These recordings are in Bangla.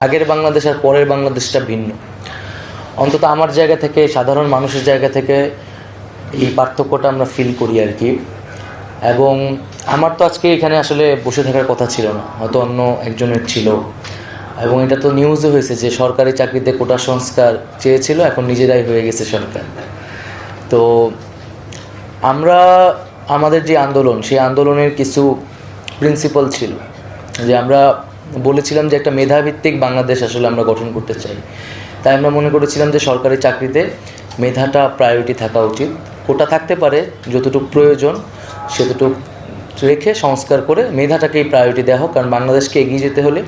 আগের বাংলাদেশ আর পরের বাংলাদেশটা ভিন্ন। অন্তত আমার জায়গা থেকে, সাধারণ মানুষের জায়গা থেকে এই পার্থক্যটা আমরা ফিল করি আর কি। এবং আমার তো আজকে এখানে আসলে বসে থাকার কথা ছিল না, হয়তো অন্য একজনের ছিল। এবং এটা তো নিউজে হয়েছে যে সরকারি চাকরিতে কোটা সংস্কার চেয়েছিল, এখন নিজেরাই হয়ে গেছে সরকার। তো আমরা আমাদের যে আন্দোলন, সেই আন্দোলনের কিছু প্রিন্সিপাল ছিল যে আমরা বলেছিলাম যে একটা মেধাভিত্তিক বাংলাদেশ আসলে আমরা গঠন করতে চাই। তাই আমরা মনে করেছিলাম যে সরকারি চাকরিতে মেধাটা প্রায়োরিটি থাকা উচিত। কোটা থাকতে পারে, যতটুকু প্রয়োজন সেতটুকু রেখে সংস্কার করে মেধাটাকেই প্রায়োরিটি দেওয়া হোক। কারণ বাংলাদেশকে এগিয়ে যেতে হলে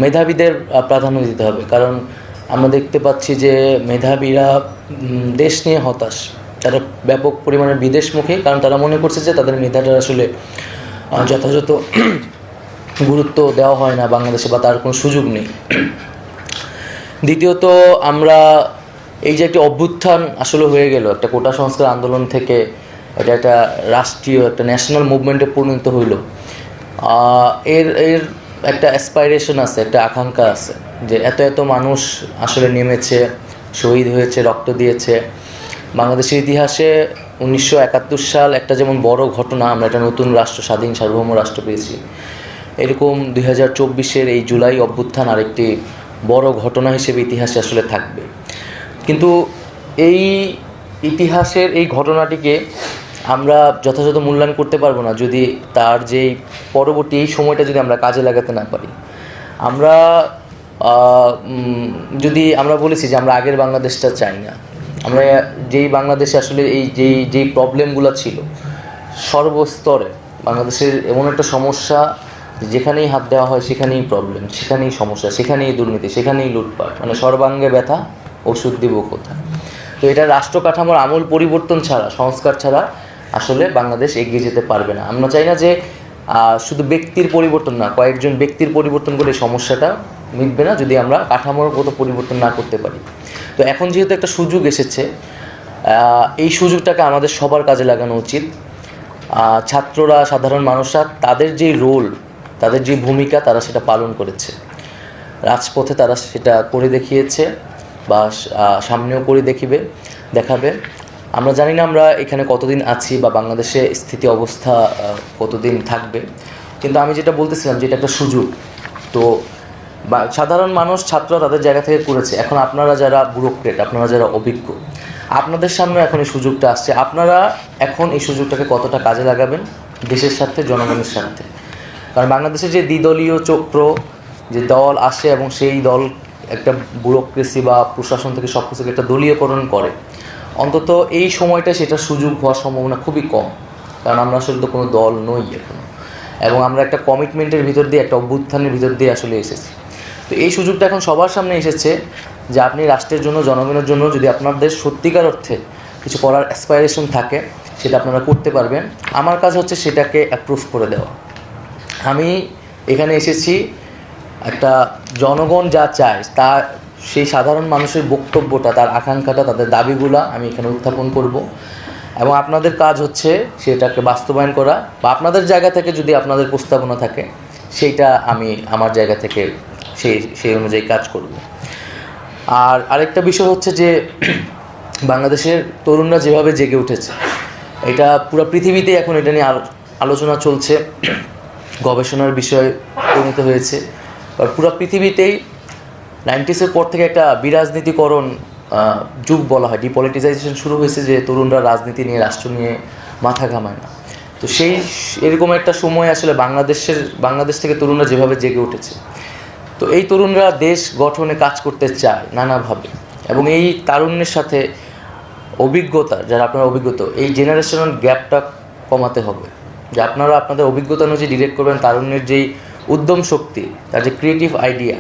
মেধাবীদের প্রাধান্য দিতে হবে। কারণ আমরা দেখতে পাচ্ছি যে মেধাবীরা দেশ নিয়ে হতাশ, তারা ব্যাপক পরিমাণে বিদেশমুখী, কারণ তারা মনে করছে যে তাদের মেধাটা আসলে যথাযথ গুরুত্ব দেওয়া হয় না বাংলাদেশে, বা তার কোনো সুযোগ নেই। দ্বিতীয়ত, আমরা এই যে একটি অভ্যুত্থান আসলে হয়ে গেল একটা কোটা সংস্কার আন্দোলন থেকে, এটা একটা রাষ্ট্রীয় একটা ন্যাশনাল মুভমেন্টে পরিণত হইল। এর এর একটা অ্যাসপাইরেশন আছে, একটা আকাঙ্ক্ষা আছে যে এত এত মানুষ আসলে নেমেছে, শহীদ হয়েছে, রক্ত দিয়েছে। বাংলাদেশের ইতিহাসে 1971 সাল একটা যেমন বড় ঘটনা, আমরা একটা নতুন রাষ্ট্র, স্বাধীন সার্বভৌম রাষ্ট্র পেয়েছি, এরকম 2024-এর এই জুলাই অভ্যুত্থান আরেকটি বড় ঘটনা হিসেবে ইতিহাসে আসলে থাকবে। কিন্তু এই ইতিহাসের এই ঘটনাটিকে আমরা যথাযথ মূল্যায়ন করতে পারবো না যদি তার যেই পরবর্তী এই সময়টা যদি আমরা কাজে লাগাতে না পারি। আমরা যদি আমরা বলেছি যে আমরা আগের বাংলাদেশটা চাই না, আমরা যেই বাংলাদেশে আসলে এই যেই প্রবলেমগুলো ছিল সর্বস্তরে, বাংলাদেশের এমন একটা সমস্যা যেখানেই হাত দেওয়া হয় সেখানেই প্রবলেম, সেখানেই সমস্যা, সেখানেই দুর্নীতি, সেখানেই লুটপাট, মানে সর্বাঙ্গে ব্যথা, ওষুধ দিব কোথায়। তো এটা রাষ্ট্র কাঠামোর আমূল পরিবর্তন ছাড়া, সংস্কার ছাড়া আসলে বাংলাদেশ এগিয়ে যেতে পারবে না। আমরা চাই না যে শুধু ব্যক্তির পরিবর্তন না, কয়েকজন ব্যক্তির পরিবর্তন করে সমস্যাটা মিটবে না যদি আমরা কাঠামোগত পরিবর্তন না করতে পারি। তো এখন যেহেতু একটা সুযোগ এসেছে, এই সুযোগটাকে আমাদের সবার কাজে লাগানো উচিত। ছাত্ররা, সাধারণ মানুষরা তাদের যে রোল, তাদের যে ভূমিকা, তারা সেটা পালন করেছে। রাজপথে তারা সেটা করে দেখিয়েছে, বা সামনেও করে দেখাবে। আমরা জানি না আমরা এখানে কতদিন আছি বা বাংলাদেশে স্থিতি অবস্থা কতদিন থাকবে, কিন্তু আমি যেটা বলতেছিলাম যে এটা একটা সুযোগ। তো সাধারণ মানুষ, ছাত্ররা তাদের জায়গা থেকে করেছে। এখন আপনারা যারা ব্যুরোক্রেট, আপনারা যারা অভিজ্ঞ, আপনাদের সামনে এখন এই সুযোগটা আসছে। আপনারা এখন এই সুযোগটাকে কতটা কাজে লাগাবেন দেশের স্বার্থে, জনগণের স্বার্থে। কারণ বাংলাদেশের যে দ্বিদলীয় চক্র, যে দল আসে এবং সেই দল একটা ব্যুরোক্রেসি বা প্রশাসন থেকে সব কিছুকে একটা দলীয়করণ করে, অন্তত এই সময়টা সেটা সুযোগ হওয়ার সম্ভাবনা খুবই কম। কারণ আমরা আসলে তো কোনো দল নই এখন, এবং আমরা একটা কমিটমেন্টের ভিতর দিয়ে, একটা অভ্যুত্থানের ভিতর দিয়ে আসলে এসেছি। তো এই সুযোগটা এখন সবার সামনে এসেছে যে আপনি রাষ্ট্রের জন্য, জনগণের জন্য যদি আপনাদের সত্যিকার অর্থে কিছু করার অ্যাসপাইরেশন থাকে, সেটা আপনারা করতে পারবেন। আমার কাজ হচ্ছে সেটাকে অ্যাপ্রুভ করে দেওয়া। আমি এখানে এসেছি একটা জনগণ যা চায়, তা সেই সাধারণ মানুষের বক্তব্যটা, তার আকাঙ্ক্ষাটা, তাদের দাবিগুলা আমি এখানে উত্থাপন করব। এবং আপনাদের কাজ হচ্ছে সেটাকে বাস্তবায়ন করা, বা আপনাদের জায়গা থেকে যদি আপনাদের প্রস্তাবনা থাকে সেইটা আমি আমার জায়গা থেকে সেই অনুযায়ী কাজ করব। আর আরেকটা বিষয় হচ্ছে যে বাংলাদেশের তরুণরা যেভাবে জেগে উঠেছে, এটা পুরো পৃথিবীতে এখন এটা নিয়ে আলোচনা চলছে, গবেষণার বিষয় পরিণত হয়েছে। আর পুরো পৃথিবীতেই 90s পর থেকে একটা বিরাজনীতিকরণ যুগ বলা হয়, ডিপলিটিসাইজেশন শুরু হয়েছে, যে তরুণরা রাজনীতি নিয়ে, রাষ্ট্র নিয়ে মাথা ঘামায় না। তো এরকম একটা সময় আসলে বাংলাদেশ থেকে তরুণরা যেভাবে জেগে উঠেছে, তো এই তরুণরা দেশ গঠনে কাজ করতে চায় নানাভাবে। এবং এই তারুণ্যের সাথে অভিজ্ঞতা, যারা আপনারা অভিজ্ঞতা, এই জেনারেশনাল গ্যাপটা কমাতে হবে। যে আপনারা আপনাদের অভিজ্ঞতা অনুযায়ী ডিরেক্ট করবেন তারুণ্যের যেই উদ্যম শক্তি, তার যে ক্রিয়েটিভ আইডিয়া,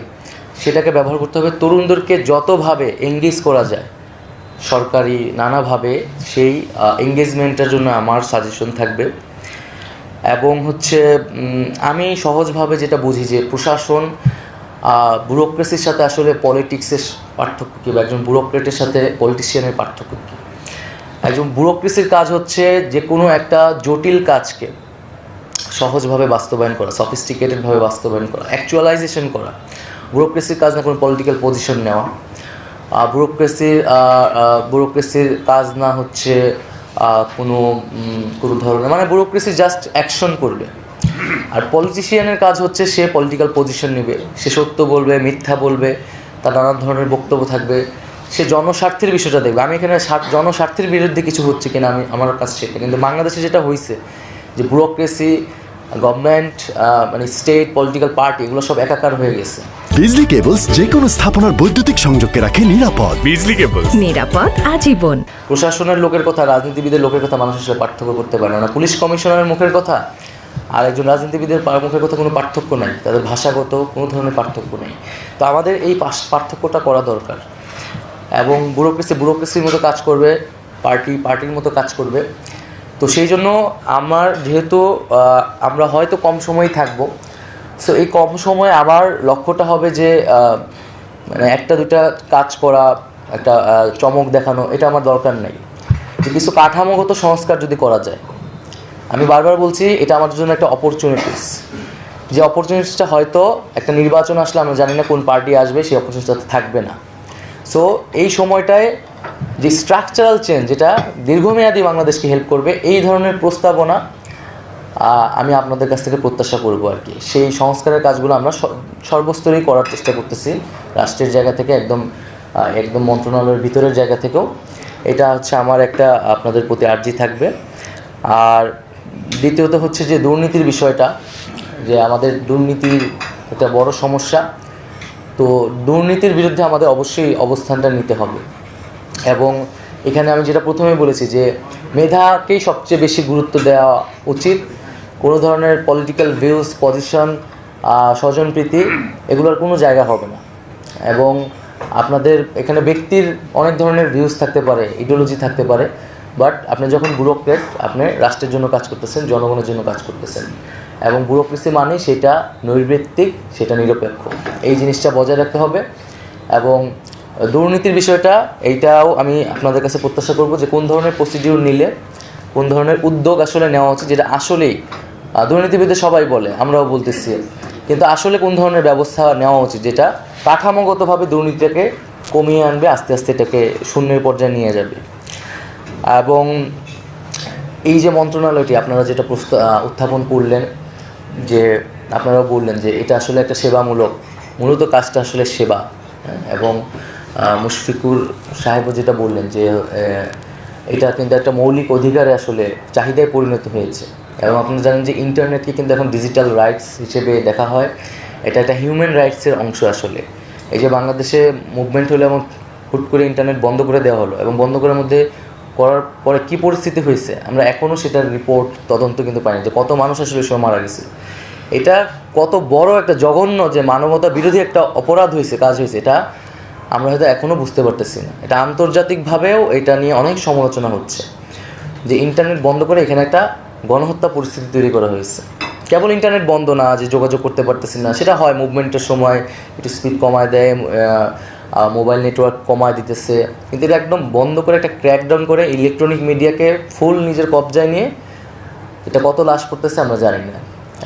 সেটাকে ব্যবহার করতে হবে। তরুণদেরকে যতভাবে এঙ্গেজ করা যায় সরকারি নানাভাবে, সেই এঙ্গেজমেন্টের জন্য আমার সাজেশন থাকবে। এবং হচ্ছে আমি সহজভাবে যেটা বুঝি যে প্রশাসন, ব্যুরোক্রেসির সাথে আসলে পলিটিক্সের পার্থক্য কী, বা একজন ব্যুরোক্রেটের সাথে পলিটিশিয়ানের পার্থক্য কী। একজন ব্যুরোক্রেসির কাজ হচ্ছে যে কোনো একটা জটিল কাজকে সহজভাবে বাস্তবায়ন করা, সফিস্টিকেটেডভাবে বাস্তবায়ন করা, অ্যাকচুয়ালাইজেশন করা। ব্যুরোক্রেসির কাজ না কোনো পলিটিক্যাল পজিশন নেওয়া, ব্যুরোক্রেসির কাজ না হচ্ছে কোনো কোনো ধরনের, মানে ব্যুরোক্রেসি জাস্ট অ্যাকশন করবে। আর পলিটিশিয়ানের কাজ হচ্ছে সে পলিটিক্যাল পজিশন নেবে, সে সত্য বলবে, মিথ্যা বলবে, তার নানা ধরনের বক্তব্য থাকবে, সে জনস্বার্থের বিষয়টা দেখবে। আমি এখানে জনস্বার্থের বিরুদ্ধে কিছু হচ্ছে কিনা আমার কাছে সেটা, কিন্তু বাংলাদেশে যেটা হয়েছে যে ব্যুরোক্রেসি, গভর্নমেন্ট, মানে স্টেট, পলিটিক্যাল পার্টি, এগুলো সব একাকার হয়ে গেছে। বিজলি কেবলস যে কোনো স্থাপনার বৈদ্যুতিক সংযোগকে রাখে নিরাপদ। বিজলি কেবলস, নিরাপদ আজীবন। প্রশাসনের লোকের কথা, রাজনীতিবিদের লোকের কথা মানুষ আসলে পার্থক্য করতে পারে না। পুলিশ কমিশনারের মুখের কথা আর একজন রাজনীতিবিদের মুখের কথা কোনো পার্থক্য নাই, তাদের ভাষাগত কোনো ধরনের পার্থক্য নেই। তো আমাদের এই পার্থক্যটা করা দরকার। এবং ব্যুরোক্রেসির মতো কাজ করবে, পার্টির মতো কাজ করবে। তো সেই জন্য আমার যেহেতু আমরা হয়তো কম সময়ই থাকবো, সো এই কম সময়ে আমার লক্ষ্যটা হবে যে মানে একটা দুটা কাজ করা, একটা চমক দেখানো, এটা আমার দরকার নেই। যে কিছু কাঠামোগত সংস্কার যদি করা যায়, আমি বারবার বলছি এটা আমার জন্য একটা অপরচুনিটিস, যে অপরচুনিটিসটা হয়তো একটা নির্বাচন আসলে আমরা জানি না কোন পার্টি আসবে, সেই অপরচুনিটিটা থাকবে না। সো এই সময়টায় যে স্ট্রাকচারাল চেঞ্জ, যেটা দীর্ঘমেয়াদী বাংলাদেশকে হেল্প করবে, এই ধরনের প্রস্তাবনা আমি আপনাদের কাছ থেকে প্রত্যাশা করব আর কি। সেই সংস্কারের কাজগুলো আমরা সর্বস্তরেই করার চেষ্টা করতেছি, রাষ্ট্রের জায়গা থেকে একদম মন্ত্রণালয়ের ভিতরের জায়গা থেকেও। এটা হচ্ছে আমার একটা আপনাদের প্রতি আর্জি থাকবে। আর দ্বিতীয়ত হচ্ছে যে দুর্নীতির বিষয়টা, যে আমাদের দুর্নীতির একটা বড় সমস্যা। তো দুর্নীতির বিরুদ্ধে আমাদের অবশ্যই অবস্থানটা নিতে হবে। এবং এখানে আমি যেটা প্রথমেই বলেছি যে মেধাকেই সবচেয়ে বেশি গুরুত্ব দেওয়া উচিত। কোনো ধরনের পলিটিক্যাল ভিউজ, পজিশন, স্বজনপ্রীতি, এগুলোর কোনো জায়গা হবে না। এবং আপনাদের এখানে ব্যক্তির অনেক ধরনের ভিউজ থাকতে পারে, ইডিওলজি থাকতে পারে, বাট আপনি যখন ব্যুরোক্রেট, আপনি রাষ্ট্রের জন্য কাজ করতেছেন, জনগণের জন্য কাজ করতেছেন। এবং ব্যুরোক্রেসি মানে সেটা নৈর্ব্যক্তিক, সেটা নিরপেক্ষ, এই জিনিসটা বজায় রাখতে হবে। এবং দুর্নীতির বিষয়টা, এইটাও আমি আপনাদের কাছে প্রত্যাশা করব যে কোন ধরনের প্রসিডিউর নিলে, কোন ধরনের উদ্যোগ আসলে নেওয়া উচিত, যেটা আসলেই দুর্নীতিবিদদের সবাই বলে, আমরাও বলতেছি, কিন্তু আসলে কোন ধরনের ব্যবস্থা নেওয়া উচিত যেটা কাঠামোগতভাবে দুর্নীতিটাকে কমিয়ে আনবে, আস্তে আস্তে এটাকে শূন্যের পর্যায়ে নিয়ে যাবে। এবং এই যে মন্ত্রণালয়টি আপনারা যেটা উত্থাপন করলেন, যে আপনারা বললেন যে এটা আসলে একটা সেবামূলক, মূলত কাজটা আসলে সেবা। এবং মুশফিকুর সাহেবও যেটা বললেন যে এটা কিন্তু একটা মৌলিক অধিকারে আসলে চাহিদায় পরিণত হয়েছে। এবং আপনারা জানেন যে ইন্টারনেটকে কিন্তু এখন ডিজিটাল রাইটস হিসেবে দেখা হয়, এটা একটা হিউম্যান রাইটসের অংশ আসলে। এই যে বাংলাদেশে মুভমেন্ট হলো এবং হুট করে ইন্টারনেট বন্ধ করে দেওয়া হলো, এবং বন্ধ করার মধ্যে করার পরে কী পরিস্থিতি হয়েছে আমরা এখনও সেটার রিপোর্ট, তদন্ত কিন্তু পাইনি, যে কত মানুষ আসলে সব মারা গেছে। এটা কত বড় একটা জঘন্য, যে মানবতা বিরোধী একটা অপরাধ হয়েছে, কাজ হয়েছে, এটা আমরা হয়তো এখনও বুঝতে পারতেছি না। এটা আন্তর্জাতিকভাবেও এটা নিয়ে অনেক সমালোচনা হচ্ছে, যে ইন্টারনেট বন্ধ করে এখানে একটা গণহত্যা পরিস্থিতি তৈরি করা হয়েছে। কেবল ইন্টারনেট বন্ধ না, যে যোগাযোগ করতে পারতেছি না, সেটা হয় মুভমেন্টের সময় একটু স্পিড কমায় দেয়, মোবাইল নেটওয়ার্ক কমায় দিতেছে, কিন্তু এটা একদম বন্ধ করে একটা ক্র্যাকডাউন করে ইলেকট্রনিক মিডিয়াকে ফুল নিজের কবজায় নিয়ে এটা কত লাশ পড়তেছে আমরা জানি না।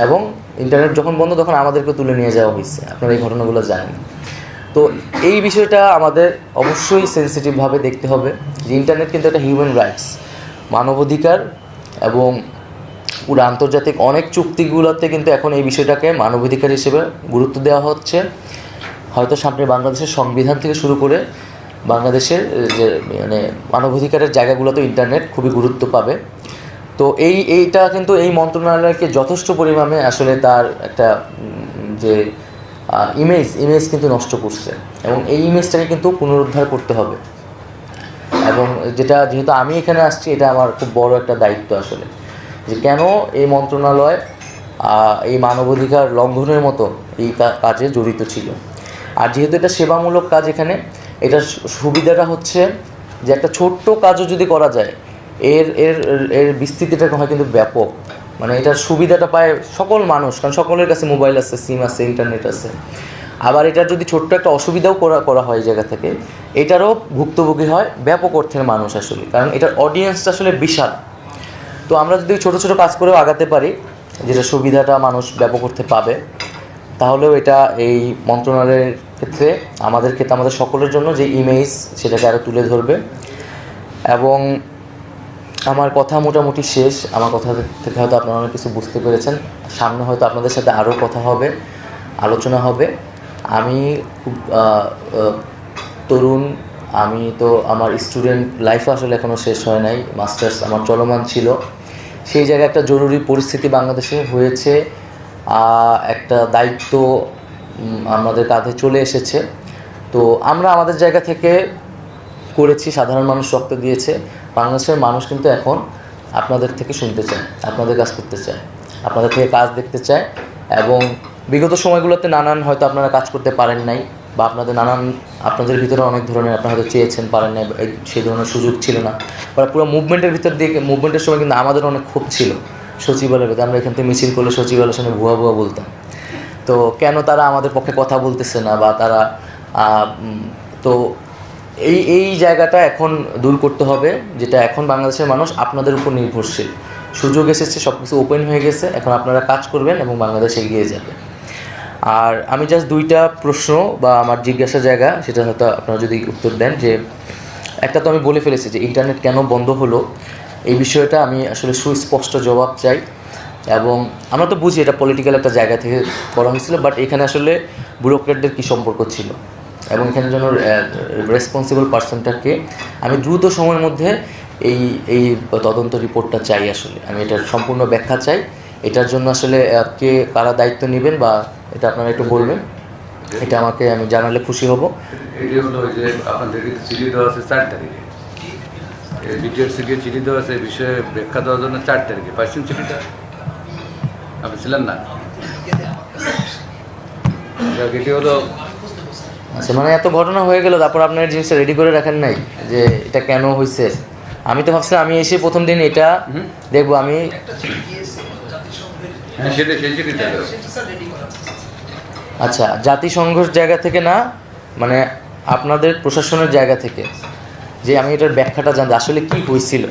এবং ইন্টারনেট যখন বন্ধ তখন আমাদেরকে তুলে নিয়ে যাওয়া হয়েছে, আপনারা এই ঘটনাগুলো জানেন। তো এই বিষয়টা আমাদের অবশ্যই সেন্সিটিভভাবে দেখতে হবে, যে ইন্টারনেট কিন্তু একটা হিউম্যান রাইটস, মানবাধিকার। এবং পুরো আন্তর্জাতিক অনেক চুক্তিগুলোতে কিন্তু এখন এই বিষয়টাকে মানবাধিকার হিসেবে গুরুত্ব দেওয়া হচ্ছে। হয়তো সামনে বাংলাদেশের সংবিধান থেকে শুরু করে বাংলাদেশের যে মানে মানবাধিকারের জায়গাগুলোতে ইন্টারনেট খুবই গুরুত্ব পাবে। তো এইটা কিন্তু এই মন্ত্রণালয়কে যথেষ্ট পরিমাণে আসলে তার একটা যে ইমেজ কিন্তু নষ্ট করছে, এবং এই ইমেজটাকে কিন্তু পুনরুদ্ধার করতে হবে। এবং যেহেতু আমি এখানে আসছি, এটা আমার খুব বড় একটা দায়িত্ব আসলে, যে কেন এই মন্ত্রণালয় এই মানবাধিকার লঙ্ঘনের মতো এই কাজে জড়িত ছিল। আর যেহেতু এটা সেবামূলক কাজ, এখানে এটার সুবিধাটা হচ্ছে যে একটা ছোট্ট কাজও যদি করা যায়, এর বিস্তৃতিটা হয় কিন্তু ব্যাপক। মানে এটার সুবিধাটা পায় সকল মানুষ, কারণ সকলের কাছে মোবাইল আছে, সিম আছে, ইন্টারনেট আছে। আবার এটার যদি ছোট্ট একটা অসুবিধাও করা হয় এই জায়গা থেকে, এটারও ভুক্তভোগী হয় ব্যাপক অর্থের মানুষ আসলে, কারণ এটার অডিয়েন্সটা আসলে বিশাল। তো আমরা যদি ছোটো ছোটো কাজ করেও আগাতে পারি, যেটা সুবিধাটা মানুষ ব্যাপক অর্থে পাবে, তাহলেও এটা এই মন্ত্রণালয়ের ক্ষেত্রে আমাদের ক্ষেত্রে আমাদের সকলের জন্য যে ইমেজ সেটাকে আরও তুলে ধরবে। এবং আমার কথা মোটামুটি শেষ। আমার কথা থেকে হয়তো আপনারা অনেক কিছু বুঝতে পেরেছেন। সামনে হয়তো আপনাদের সাথে আরও কথা হবে, আলোচনা হবে। আমি খুব তরুণ, আমি তো আমার স্টুডেন্ট লাইফও আসলে এখনও শেষ হয় নাই, মাস্টার্স আমার চলমান ছিল। সেই জায়গায় একটা জরুরি পরিস্থিতি বাংলাদেশে হয়েছে, একটা দায়িত্ব আমাদের কাঁধে চলে এসেছে। তো আমরা আমাদের জায়গা থেকে করেছি, সাধারণ মানুষ রক্ত দিয়েছে। বাংলাদেশের মানুষ কিন্তু এখন আপনাদের থেকে শুনতে চায়, আপনাদের কাজ করতে চায়, আপনাদের থেকে কাজ দেখতে চায়। এবং বিগত সময়গুলোতে নানান হয়তো আপনারা কাজ করতে পারেন নাই, বা আপনাদের ভিতরে অনেক ধরনের আপনারা হয়তো চেয়েছেন, পারেন নাই, সেই ধরনের সুযোগ ছিল না। বা পুরো মুভমেন্টের ভিতর দিয়ে মুভমেন্টের সময় কিন্তু আমাদের অনেক ক্ষোভ ছিল সচিবালয়ের ভিতরে। আমরা এখান থেকে মিছিল করলে সচিবালয়ের সঙ্গে ভুয়া ভুয়া বলতাম। তো কেন তারা আমাদের পক্ষে কথা বলতেছে না, বা তারা তো এই জায়গাটা এখন দূর করতে হবে, যেটা এখন বাংলাদেশের মানুষ আপনাদের উপর নির্ভরশীল। সুযোগ এসেছে, সব কিছু ওপেন হয়ে গেছে, এখন আপনারা কাজ করবেন এবং বাংলাদেশ এগিয়ে যাবে। আর আমি জাস্ট দুইটা প্রশ্ন বা আমার জিজ্ঞাসা জায়গা, সেটা হয়তো আপনারা যদি উত্তর দেন। যে একটা তো আমি বলে ফেলেছি যে ইন্টারনেট কেন বন্ধ হলো, এই বিষয়টা আমি আসলে সুস্পষ্ট জবাব চাই। এবং আমরা তো বুঝি এটা পলিটিক্যাল একটা জায়গা থেকে করা হয়েছিল, বাট এখানে আসলে ব্যুরোক্রেটদের কী সম্পর্ক ছিল এবং এখানে যেন রেসপন্সিবল পার্সনটাকে আমি দ্রুত সময়ের মধ্যে এই তদন্ত রিপোর্টটা চাই। আসলে আমি এটার সম্পূর্ণ ব্যাখ্যা চাই। এটার জন্য আসলে কে কারা দায়িত্ব নেবেন বা এটা আপনারা একটু বলবেন, এটা আমি জানালে খুশি হব। এটি হলো যে আপনাদের চিঠি দেওয়া আছে 4 তারিখে, বিটিআরসিকে চিঠি দেওয়া আছে এই বিষয়ে ব্যাখ্যা দেওয়ার জন্য 4 তারিখে। পাইছেন চিঠিটা? আপনি ছিলেন না? এটি হলো আচ্ছা, মানে এত ঘটনা হয়ে গেল, তারপর আপনার জিনিসটা রেডি করে রাখেন নাই যে এটা কেন হয়েছে? আমি তো ভাবছিলাম আমি এসে প্রথম দিন এটা দেখবো। আমি হ্যাঁ সেটাই, সেই চিঠিটা আচ্ছা, জাতিসংঘের জায়গা থেকে না, মানে আপনাদের প্রশাসনের জায়গা থেকে, যে আমি এটার ব্যাখ্যাটা জানতে আসলে কি হয়েছিল,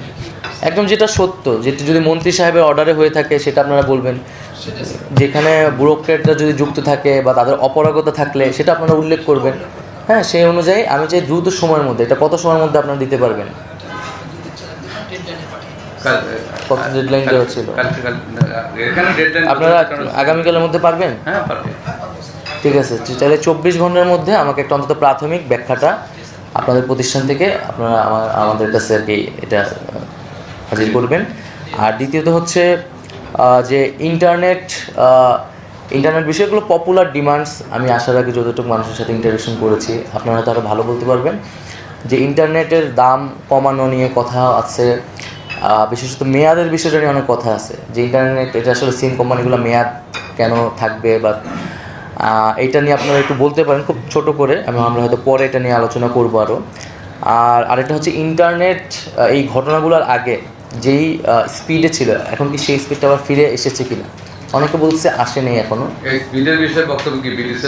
একদম যেটা সত্য, যেটা যদি মন্ত্রী সাহেবের অর্ডারে হয়ে থাকে সেটা আপনারা বলবেন। যেখানে ব্যুরোক্রেটরা যদি যুক্ত থাকে বা তাদের অপারগতা থাকলে সেটা আপনারা উল্লেখ করবেন। হ্যাঁ, সেই অনুযায়ী আমি চাই দ্রুত সময়ের মধ্যে, এটা কত সময়ের মধ্যে আপনারা দিতে পারবেন? কত ডেডলাইন দেওয়া ছিল? আপনারা আগামীকালের মধ্যে পারবেন? হ্যাঁ পারবে। ঠিক আছে, তাহলে 24 ঘন্টার মধ্যে আমাকে একটা অন্তত প্রাথমিক ব্যাখ্যাটা আপনাদের প্রতিষ্ঠান থেকে আপনারা আমাদের কাছে আর কি এটা হাজির করবেন। আর দ্বিতীয়ত হচ্ছে যে ইন্টারনেট বিষয়গুলো পপুলার ডিমান্ডস। আমি আসার আগে যতটুকু মানুষের সাথে ইন্টারেকশন করেছি, আপনারা তো আরও ভালো বলতে পারবেন, যে ইন্টারনেটের দাম কমানো নিয়ে কথা আছে, বিশেষত মেয়াদের বিষয়টা নিয়ে অনেক কথা আছে, যে ইন্টারনেট এটা আসলে সিম কোম্পানিগুলো মেয়াদ কেন থাকবে, বা এইটা নিয়ে আপনারা একটু বলতে পারেন খুব ছোট করে। আমরা হয়তো পরে এটা নিয়ে আলোচনা করবো আরও। আর আরেকটা হচ্ছে ইন্টারনেট এই ঘটনাগুলোর আগে যেই স্পিডে ছিল, এখন কি সেই স্পিডটা আবার ফিরে এসেছে কিনা? অনেকে বলছে আসে নেই এখনও। এই স্পিডের বিষয়ে বক্তব্য কি? বিটিসের